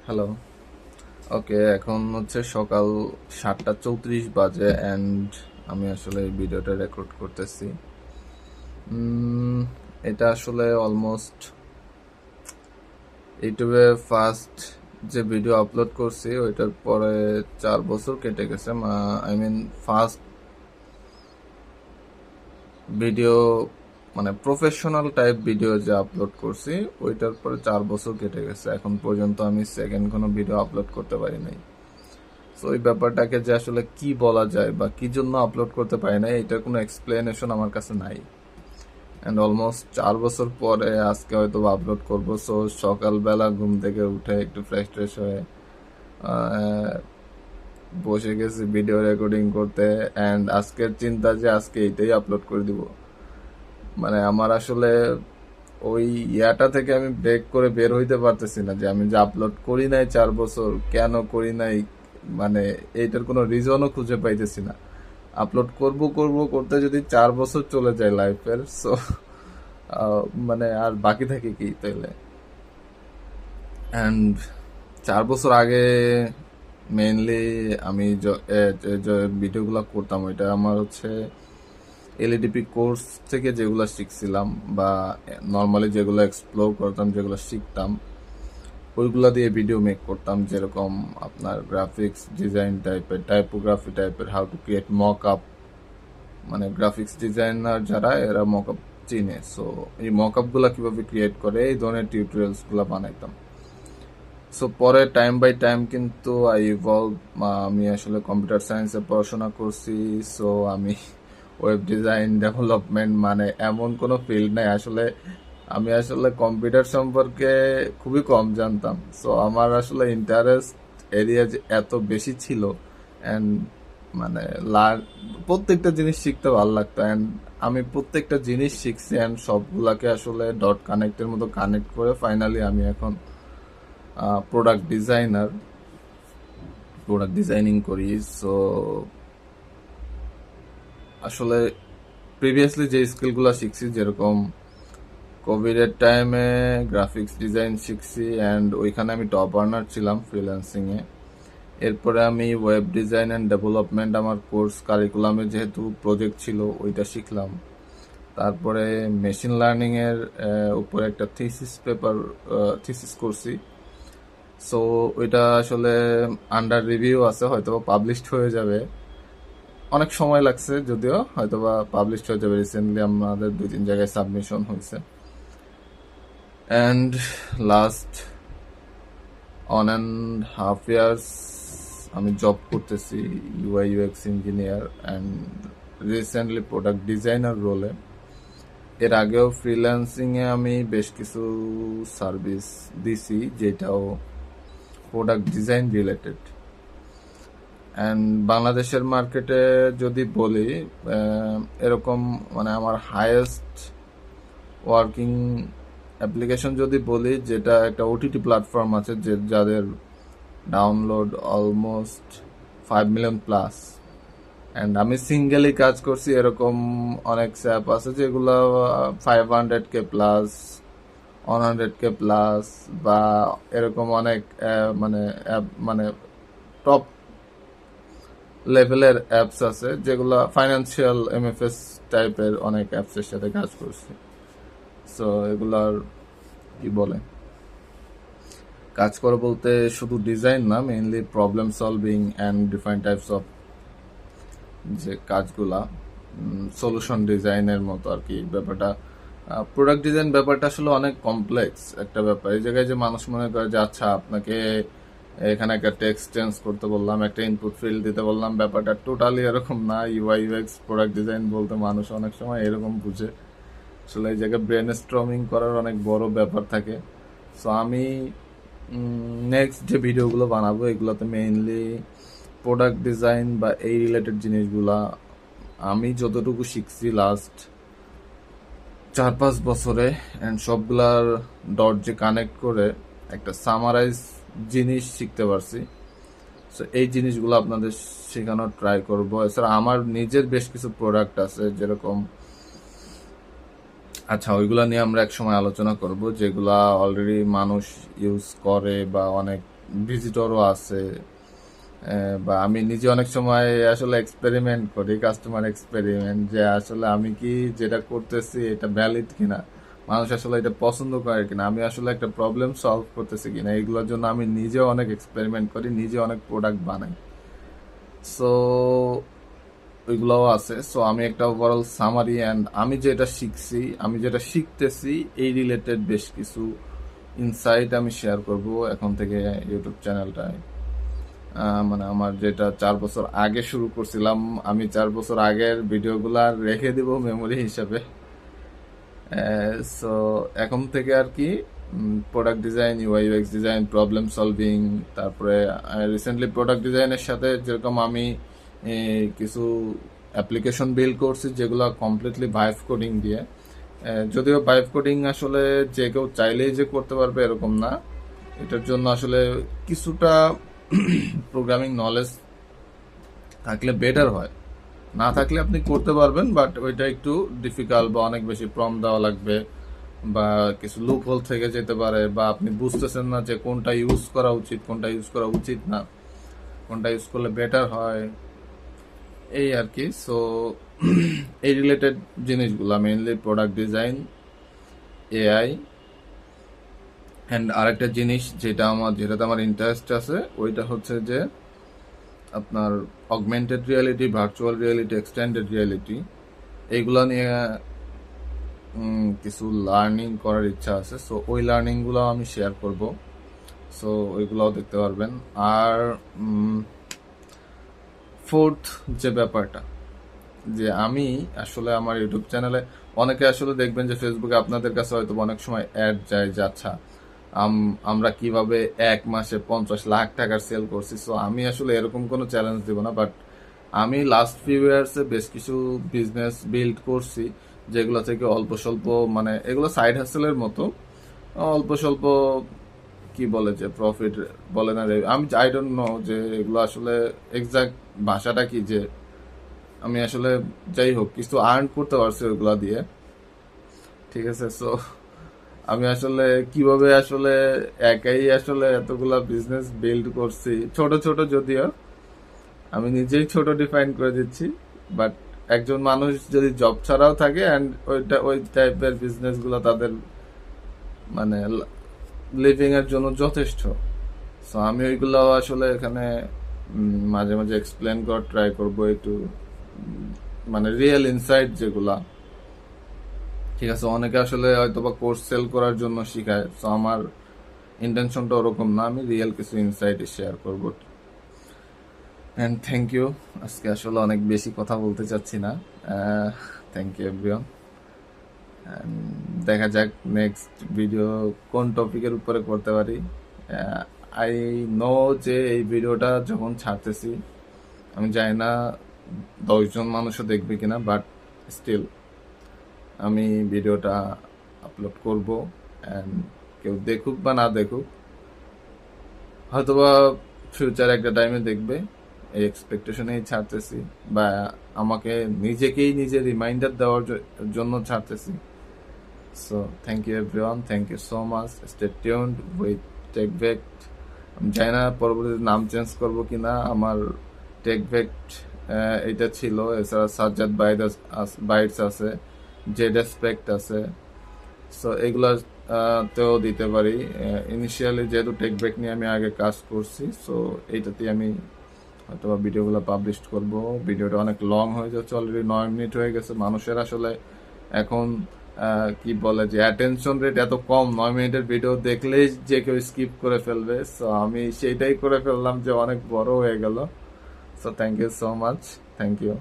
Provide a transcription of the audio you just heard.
Hello. ওকে, এখন হচ্ছে সকাল 7:34 বাজে অ্যান্ড আমি আসলে এই ভিডিওটা রেকর্ড করতেছি। উম, এটা আসলে অলমোস্ট ইউটিউবে ফার্স্ট যে ভিডিও আপলোড করছি ওইটার পরে 4 বছর কেটে গেছে। আই মিন ফার্স্ট ভিডিও মানে প্রফেশনাল টাইপ ভিডিও যে আপলোড করছি ওইটার পরে 4 বছর কেটে গেছে। এখন পর্যন্ত আমি সেকেন্ড কোনো ভিডিও আপলোড করতে পারি নাই। তো ওই ব্যাপারটাকে যে আসলে কি বলা যায় বা কি জন্য আপলোড করতে পারি না এটার কোনো এক্সপ্লেনেশন আমার কাছে নাই। অ্যান্ড অলমোস্ট 4 বছর পরে আজকে হয়তো আপলোড করবো। সো সকালবেলা ঘুম থেকে উঠে একটু ফ্রেশ ট্রেশ হয়ে আহ, বসে গেছি ভিডিও রেকর্ডিং করতে। অ্যান্ড আজকের চিন্তা যে আজকে এইটাই আপলোড করে দিব। মানে আমার আসলে ওই ইয়াটা থেকে আমি ব্রেক করে বের হইতে পারতেছি না যে আমি যে আপলোড করি নাই 4 বছর, কেন করি নাই, মানে এইটার কোনো রিজনও খুঁজে পাইতেছি না। আপলোড করব করব করতে যদি 4 বছর চলে যায় লাইফের, সো মানে আর বাকি থাকে কি তাইলে। অ্যান্ড 4 বছর আগে মেইনলি আমি যে ভিডিওগুলো করতাম ওইটা আমার হচ্ছে এলইডিপি কোর্স থেকে যেগুলো শিখছিলাম বা নর্মালি যেগুলো এক্সপ্লোর করতাম, যেগুলো শিখতাম ওইগুলা দিয়ে ভিডিও মেক করতাম। যেরকম আপনার গ্রাফিক্স ডিজাইন টাইপের, টাইপোগ্রাফি টাইপের, how to create mock up. মানে গ্রাফিক্স ডিজাইনার যারা এরা মক আপ চিনে, সো এই মক আপ গুলা কিভাবে ক্রিয়েট করে এই ধরনের টিউটোরিয়ালস গুলা বানাইতাম। সো পরে টাইম বাই টাইম কিন্তু আই ইভলভ। আমি আসলে কম্পিউটার সায়েন্সে পড়াশোনা করছি। সো আমি ওয়েব ডিজাইন ডেভেলপমেন্ট মানে এমন কোনো ফিল্ড নাই আসলে। আমি আসলে কম্পিউটার সম্পর্কে খুবই কম জানতাম। সো আমার আসলে ইন্টারেস্ট এরিয়া যে এত বেশি ছিল অ্যান্ড মানে প্রত্যেকটা জিনিস শিখতে ভালো লাগতো। অ্যান্ড আমি প্রত্যেকটা জিনিস শিখছি অ্যান্ড সবগুলাকে আসলে ডট কানেক্টের মতো কানেক্ট করে ফাইনালি আমি এখন প্রোডাক্ট ডিজাইনার, প্রোডাক্ট ডিজাইনিং করি। সো আসলে প্রিভিয়াসলি যে স্কিলগুলো শিখছি, যেরকম কোভিডের টাইমে গ্রাফিক্স ডিজাইন শিখছি অ্যান্ড ওইখানে আমি টপ আর্নার ছিলাম ফ্রিল্যান্সিংয়ে। এরপরে আমি ওয়েব ডিজাইন অ্যান্ড ডেভেলপমেন্ট আমার কোর্স কারিকুলামে যেহেতু প্রজেক্ট ছিল ওইটা শিখলাম। তারপরে মেশিন লার্নিংয়ের উপরে একটা থিসিস করছি। সো ওইটা আসলে আন্ডার রিভিউ আছে, হয়তো পাবলিশড হয়ে যাবে। অনেক সময় লাগছে যদিও, হয়তোবা পাবলিশড হয়ে যাবে। রিসেন্টলি আমাদের 2-3 জায়গায় সাবমিশন হয়েছে। অ্যান্ড লাস্ট 1.5 ইয়ার্স আমি জব করতেছি UI UX engineer and recently product designer রোলে। এর আগেও ফ্রিল্যান্সিংয়ে আমি বেশ কিছু সার্ভিস দিছি যেটাও প্রোডাক্ট ডিজাইন রিলেটেড। অ্যান্ড বাংলাদেশের মার্কেটে যদি বলি, এরকম মানে আমার হায়েস্ট ওয়ার্কিং অ্যাপ্লিকেশন যদি বলি, যেটা একটা ওটিটি প্ল্যাটফর্ম আছে যে যাদের download almost 5 million plus. And আমি সিঙ্গেলি কাজ করছি এরকম অনেক অ্যাপ আছে যেগুলো 500K প্লাস, 100K প্লাস বা এরকম অনেক মানে অ্যাপ, মানে টপ লেভেলের অ্যাপস আছে যেগুলো ফাইন্যান্সিয়াল এমএফএস টাইপের অনেক অ্যাপসের সাথে কাজ করছি। সো এগুলার কি বলে কাজ করে বলতে শুধু ডিজাইন না, mainly problem solving and different types of যে কাজগুলা, সলিউশন ডিজাইনের মতো আর কি ব্যাপারটা। প্রোডাক্ট ডিজাইন ব্যাপারটা আসলে অনেক কমপ্লেক্স একটা ব্যাপার। এই জায়গায় যে মানুষ মনে করে যে আচ্ছা আপনাকে এখানে একটা টেক্সট চেঞ্জ করতে বললাম, একটা ইনপুট ফিল্ড দিতে বললাম, ব্যাপারটা টোটালি এরকম না। ইউআই ইউএক্স প্রোডাক্ট ডিজাইন বলতে মানুষ অনেক সময় এরকম বুঝে। আসলে এই জায়গায় ব্রেন স্ট্রমিং করার অনেক বড় ব্যাপার থাকে। সো আমি নেক্সট যে ভিডিওগুলো বানাবো এগুলোতে মেইনলি প্রোডাক্ট ডিজাইন বা এই রিলেটেড জিনিসগুলা আমি যতটুকু শিখছি লাস্ট 4-5 বছরে অ্যান্ড সবগুলার ডট যে কানেক্ট করে একটা সামারাইজ জিনিস শিখতে পারছি। সো এই জিনিসগুলো আপনাদের শেখানোর ট্রাই করবো। এছাড়া আমার নিজের বেশ কিছু প্রোডাক্ট আছে যেরকম, আচ্ছা ওইগুলা নিয়ে আমরা এক সময় আলোচনা করব, যেগুলা অলরেডি মানুষ ইউজ করে বা অনেক ভিজিটরও আছে, বা আমি নিজে অনেক সময় আসলে এক্সপেরিমেন্ট করি, কাস্টমার এক্সপেরিমেন্ট, যে আসলে আমি কি যেটা করতেছি এটা ভ্যালিড কিনা, মানুষ আসলে এটা পছন্দ করে কিনা, আমি আসলে একটা প্রবলেম সলভ করতেছি কিনা, এগুলোর জন্য আমি নিজেও অনেক এক্সপেরিমেন্ট করি, নিজে অনেক প্রোডাক্ট বানাই। সো ওইগুলোও আছে। সো আমি একটা ওভারঅল সামারি অ্যান্ড আমি যেটা শিখছি, আমি যেটা শিখতেছি এই রিলেটেড বেশ কিছু ইনসাইট আমি শেয়ার করব এখন থেকে ইউটিউব চ্যানেলটায়। মানে আমার যেটা 4 বছর আগে শুরু করছিলাম, আমি 4 বছর আগের ভিডিওগুলা রেখে দিব মেমোরি হিসাবে। সো এখন থেকে আর কি product design, UI UX design, problem solving, তারপরে রিসেন্টলি প্রোডাক্ট ডিজাইনের সাথে যেরকম আমি কিছু অ্যাপ্লিকেশন বিল্ড করছি যেগুলো কমপ্লিটলি ভাইভ কোডিং দিয়ে। যদিও ভাইভ কোডিং আসলে যে কেউ চাইলেই যে করতে পারবে এরকম না, এটার জন্য আসলে কিছুটা প্রোগ্রামিং নলেজ থাকলে বেটার হয়। না থাকলে আপনি করতে পারবেন, বাট ওইটা একটু ডিফিকাল্ট, বা অনেক বেশি প্রম্পট দেওয়া লাগবে, বা কিছু লুপ হোল থেকে যেতে পারে, বা আপনি বুঝতেছেন না যে কোনটা ইউজ করা উচিত, কোনটা ইউজ করা উচিত না, কোনটা ইউজ করলে বেটার হয়, এই আর কি। সো এই রিলেটেড জিনিসগুলো mainly product design, AI, and আরেকটা জিনিস যেটাতে আমার ইন্টারেস্ট আছে ওইটা হচ্ছে যে আপনার augmented reality, virtual reality, extended reality, এইগুলো নিয়ে কিছু লার্নিং করার ইচ্ছা আছে। সো ওই লার্নিংগুলো আমি শেয়ার করব। সো ওইগুলোও দেখতে পারবেন। আর ফোর্থ যে ব্যাপারটা, যে আমি আসলে আমার ইউটিউব চ্যানেলে, অনেকে আসলে দেখবেন যে ফেসবুকে আপনাদের কাছে হয়তো অনেক সময় অ্যাড যায় যে আচ্ছা আমরা কিভাবে 1 মাসে 50 লাখ টাকার সেল করছি। সো আমি আসলে এরকম কোনো চ্যালেঞ্জ দিব না, বাট আমি লাস্ট ফিউ ইয়ার্সে বেশ কিছু বিজনেস বিল্ড করছি যেগুলো থেকে অল্প স্বল্প, মানে এগুলো সাইড হাসেলের মতো, অল্প স্বল্প কি বলে যে প্রফিট বলে না, আমি আই ডোন্ট নো যে এগুলো আসলে এক্সাক্ট ভাষাটা কি, যে আমি আসলে যাই হোক কিছু আর্ন করতে পারছি ওইগুলা দিয়ে, ঠিক আছে। সো আমি আসলে কিভাবে আসলে একাই আসলে এতগুলা বিজনেস বিল্ড করছি, ছোট ছোট যদিও, আমি নিজেই ছোট ডিফাইন করে দিচ্ছি, বাট একজন মানুষ যদি জব ছাড়াও থাকে অ্যান্ড ওই টাইপের বিজনেস গুলো তাদের মানে লিভিং এর জন্য যথেষ্ট। সো আমি ওইগুলো আসলে এখানে মাঝে মাঝে এক্সপ্লেন করার ট্রাই করবো একটু, মানে রিয়েল ইনসাইট যেগুলা, ঠিক আছে। অনেকে আসলে হয়তো বা কোর্স সেল করার জন্য শিখায়, তো আমার ইন্টেনশনটা ওরকম না, আমি রিয়েল কিছু ইনসাইট শেয়ার করব। And thank you. আজকে আসলে অনেক বেশি কথা বলতে চাচ্ছি না। Thank you everyone. দেখা যাক নেক্সট ভিডিও কোন টপিকের উপরে করতে পারি। আই নো যে এই ভিডিওটা যখন ছাড়তেছি আমি জানি না 10 জন মানুষও দেখবে কিনা, বাট স্টিল আমি ভিডিওটা আপলোড করব, অ্যান্ড কেউ দেখুক বা না দেখুক, হয়তোবা ফিউচার একটা টাইমে দেখবে, এই এক্সপেকটেশনেই ছাড়তেছি, বা আমাকে নিজেকেই নিজে রিমাইন্ডার দেওয়ার জন্য ছাড়তেছি। So thank you everyone, thank you so much, stay tuned with Techvect. আমি জানি না পরবর্তীতে নাম চেঞ্জ করবো কিনা, আমার টেকভেক্ট এটা ছিল, এছাড়া সাজ্জাদ বাইটস আছে, জেড এসপেক্ট আছে। সো এগুলো তেও দিতে পারি। ইনিশিয়ালি যেহেতু টেক ব্রেক নিয়ে আমি আগে কাজ করছি, সো এইটাতে আমি হয়তো ভিডিওগুলো পাবলিশ করব। ভিডিওটা অনেক লং হয়ে যাচ্ছে, অলরেডি 9 মিনিট হয়ে গেছে। মানুষের আসলে এখন কি বলে যে অ্যাটেনশন রেট এত কম, 9 মিনিটের ভিডিও দেখলেই যে কেউ স্কিপ করে ফেলবে। সো আমি সেইটাই করে ফেললাম যে অনেক বড় হয়ে গেল। So thank you so much, thank you.